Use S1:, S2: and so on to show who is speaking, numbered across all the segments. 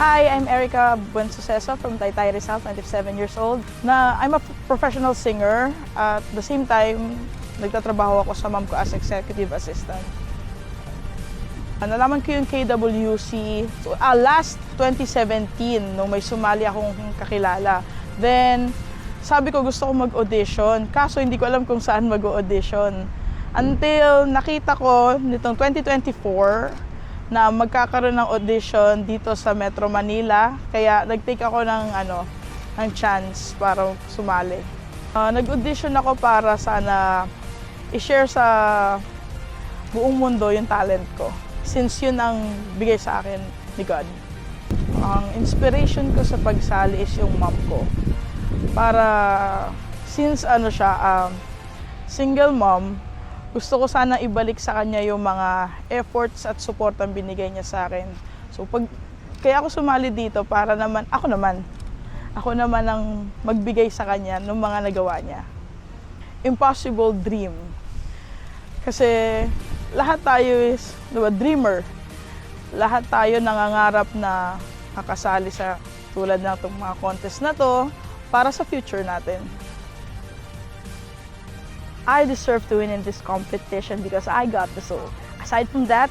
S1: Hi, I'm Erica Buensuceso from Taytay Rizal, 27 years old. I'm a professional singer. At the same time, nagtatrabaho ako sa mom ko as executive assistant. Nalaman ko yung KWC last 2017 nung may sumali akong kakilala. Then, sabi ko gusto ko mag-audition, kaso hindi ko alam kung saan mag-audition. Until nakita ko nitong 2024, na magkakaroon ng audition dito sa Metro Manila. Kaya nag-take ako ng chance para sumali. Nag-audition ako para sana i-share sa buong mundo yung talent ko. Since yun ang bigay sa akin ni God. Ang inspiration ko sa pagsali is yung mom ko. Para since single mom, gusto ko sana ibalik sa kanya yung mga efforts at support ang binigay niya sa akin. So kaya ako sumali dito para naman ako naman ang magbigay sa kanya ng mga nagawa niya. Impossible dream. Kasi lahat tayo is, dreamer. Lahat tayo nangangarap na makasali sa tulad ng itong mga contest na to para sa future natin. I deserve to win in this competition because I got the soul. Aside from that,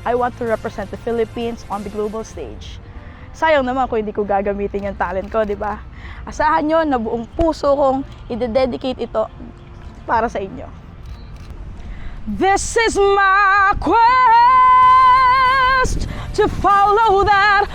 S1: I want to represent the Philippines on the global stage. Sayang naman kung hindi ko gagamitin yung talent ko, di ba? Asahan nyo na buong puso kong i-dedicate ito para sa inyo. This is my quest to follow that